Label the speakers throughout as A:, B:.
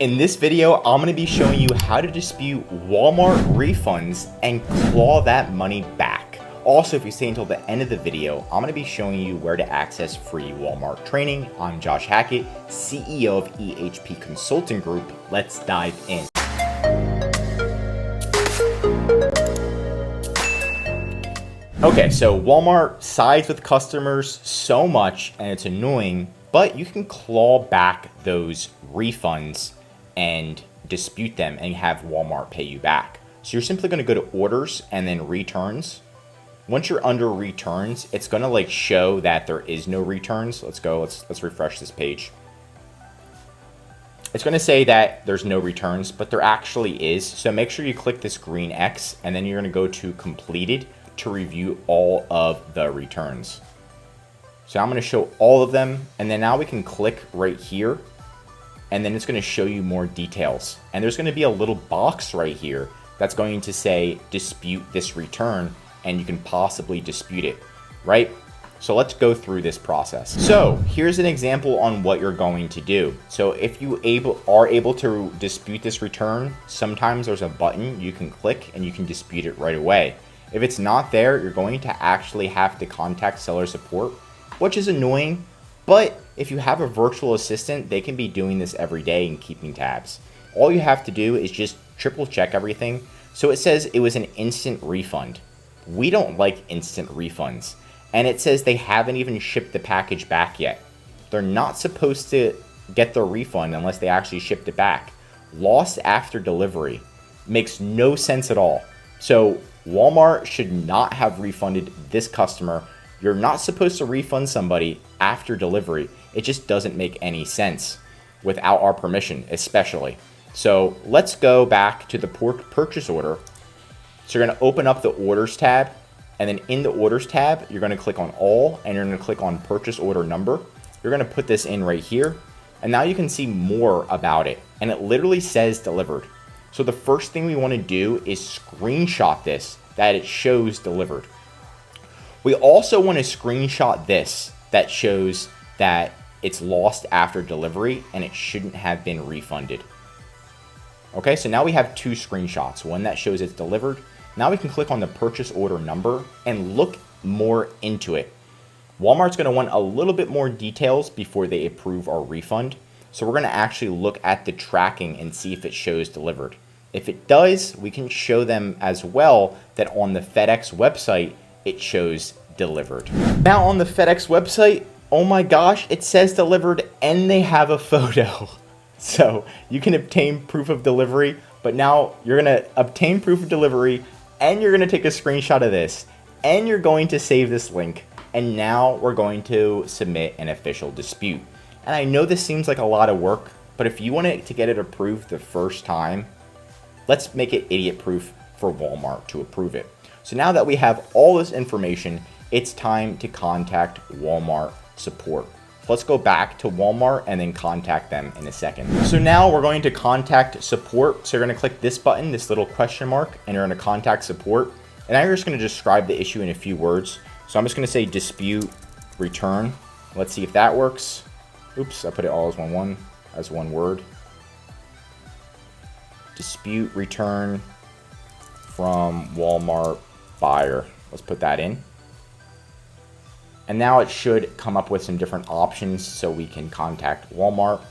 A: In this video, I'm going to be showing you how to dispute Walmart refunds and claw that money back. Also, if you stay until the end of the video, I'm going to be showing you where to access free Walmart training. I'm Josh Hackett, CEO of EHP Consulting Group. Let's dive in. Okay, so Walmart sides with customers so much and it's annoying, but you can claw back those refunds and dispute them and have Walmart pay you back. So you're simply going to go to orders and then returns. Once you're under returns, it's going to show that there is no returns. Let's refresh this page. It's going to say that there's no returns, but there actually is. So make sure you click this green X and then you're going to go to completed to review all of the returns. So I'm going to show all of them, and then now we can click right here and then it's going to show you more details. And there's going to be a little box right here that's going to say dispute this return, and you can possibly dispute it, right? So let's go through this process. So here's an example on what you're going to do. So if you are able to dispute this return, sometimes there's a button you can click and you can dispute it right away. If it's not there, you're going to actually have to contact seller support, which is annoying. But if you have a virtual assistant, they can be doing this every day and keeping tabs. All you have to do is just triple check everything. So it says it was an instant refund. We don't like instant refunds. And it says they haven't even shipped the package back yet. They're not supposed to get their refund unless they actually shipped it back. Lost after delivery makes no sense at all. So Walmart should not have refunded this customer. You're not supposed to refund somebody after delivery. It just doesn't make any sense without our permission, especially. So let's go back to the purchase order. So you're going to open up the orders tab, and then in the orders tab, you're going to click on all, and you're going to click on purchase order number. You're going to put this in right here, and now you can see more about it, and it literally says delivered. So the first thing we want to do is screenshot this, that it shows delivered. We also want to screenshot this that shows that it's lost after delivery and it shouldn't have been refunded. Okay, so now we have two screenshots, one that shows it's delivered. Now we can click on the purchase order number and look more into it. Walmart's going to want a little bit more details before they approve our refund. So we're going to actually look at the tracking and see if it shows delivered. If it does, we can show them as well that on the FedEx website, it shows delivered. Now on the FedEx website, oh my gosh, it says delivered and they have a photo. So you can obtain proof of delivery, but now you're going to obtain proof of delivery and you're going to take a screenshot of this and you're going to save this link. And now we're going to submit an official dispute. And I know this seems like a lot of work, but if you want to get it approved the first time, let's make it idiot proof for Walmart to approve it. So now that we have all this information, it's time to contact Walmart support. Let's go back to Walmart and then contact them in a second. So now we're going to contact support. So you're going to click this button, this little question mark, and you're going to contact support. And now you're just going to describe the issue in a few words. So I'm just going to say dispute return. Let's see if that works. Oops, I put it all as one word. Dispute return from Walmart buyer. Let's put that in. And now it should come up with some different options so we can contact Walmart.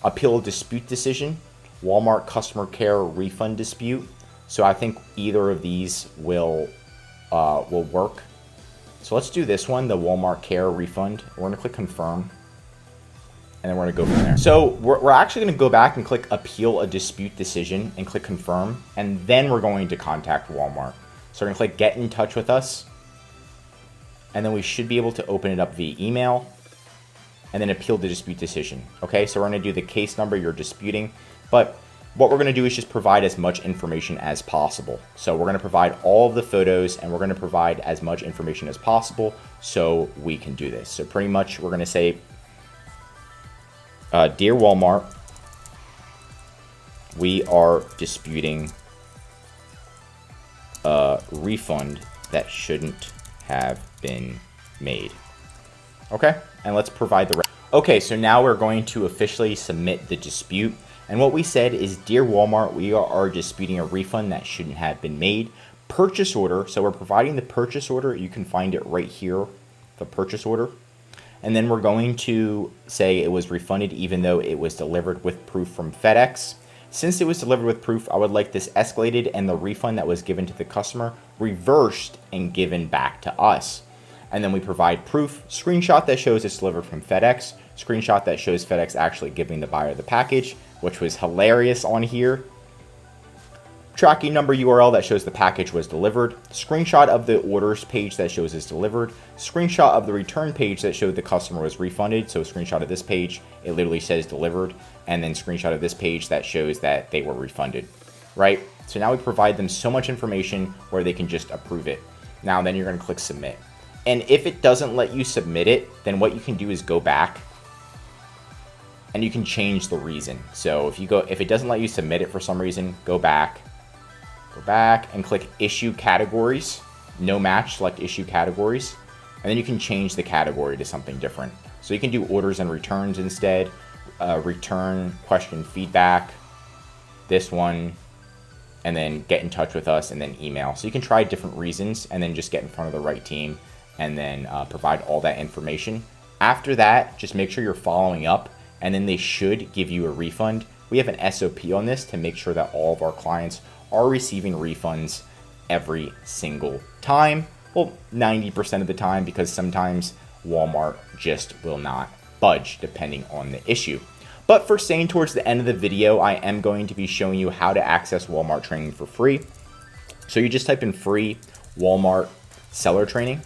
A: Appeal dispute decision, Walmart customer care refund dispute. So I think either of these will work. So let's do this one, the Walmart care refund. We're going to click confirm. And then we're going to go from there. So we're actually going to go back and click appeal a dispute decision and click confirm. And then we're going to contact Walmart. So we're going to click get in touch with us. And then we should be able to open it up via email and then appeal the dispute decision. Okay, so we're going to do the case number you're disputing. But what we're going to do is just provide as much information as possible. So we're going to provide all of the photos and we're going to provide as much information as possible so we can do this. So pretty much we're going to say, Dear Walmart, we are disputing a refund that shouldn't have been made. Okay, and let's provide the Okay, so now we're going to officially submit the dispute. And what we said is, dear Walmart, we are disputing a refund that shouldn't have been made. Purchase order, so we're providing the purchase order. You can find it right here, the purchase order. And then we're going to say it was refunded even though it was delivered with proof from FedEx. Since it was delivered with proof, I would like this escalated and the refund that was given to the customer reversed and given back to us. And then we provide proof, screenshot that shows it's delivered from FedEx, screenshot that shows FedEx actually giving the buyer the package, which was hilarious on here. Tracking number URL that shows the package was delivered, screenshot of the orders page that shows it's delivered, screenshot of the return page that showed the customer was refunded. So screenshot of this page, it literally says delivered, and then screenshot of this page that shows that they were refunded, right? So now we provide them so much information where they can just approve it. Now then you're gonna click submit. And if it doesn't let you submit it, then what you can do is go back and you can change the reason. So if it doesn't let you submit it for some reason, go back and click issue categories, no match, select issue categories, and then you can change the category to something different. So you can do orders and returns instead, return, question, feedback, this one, and then get in touch with us, and then email. So you can try different reasons and then just get in front of the right team and then provide all that information. After that, just make sure you're following up, and then they should give you a refund. We have an SOP on this to make sure that all of our clients are receiving refunds every single time. Well, 90% of the time, because sometimes Walmart just will not budge depending on the issue. But for staying towards the end of the video, I am going to be showing you how to access Walmart training for free. So you just type in free Walmart seller training.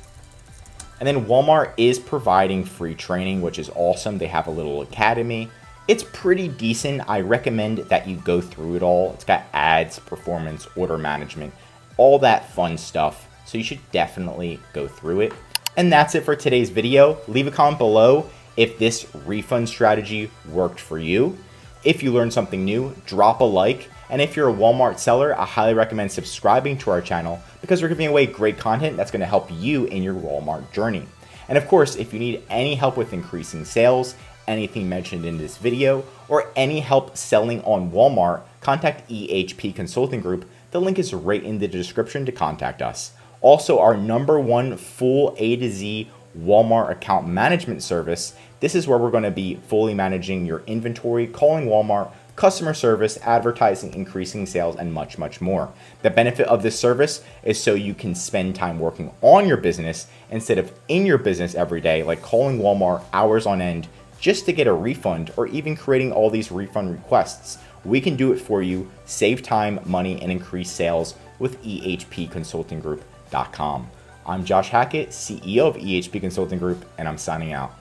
A: And then Walmart is providing free training, which is awesome. They have a little academy. It's pretty decent. I recommend that you go through it all. It's got ads, performance, order management, all that fun stuff. So you should definitely go through it. And that's it for today's video. Leave a comment below if this refund strategy worked for you. If you learned something new, drop a like. And if you're a Walmart seller, I highly recommend subscribing to our channel because we're giving away great content that's going to help you in your Walmart journey. And of course, if you need any help with increasing sales, anything mentioned in this video, or any help selling on Walmart, contact EHP Consulting Group. The link is right in the description to contact us. Also, our #1 full A to Z Walmart account management service. This is where we're going to be fully managing your inventory, calling Walmart, customer service, advertising, increasing sales, and much, much more. The benefit of this service is so you can spend time working on your business instead of in your business every day, like calling Walmart hours on end just to get a refund or even creating all these refund requests. We can do it for you, save time, money, and increase sales with ehpconsultinggroup.com. I'm Josh Hackett, CEO of EHP Consulting Group, and I'm signing out.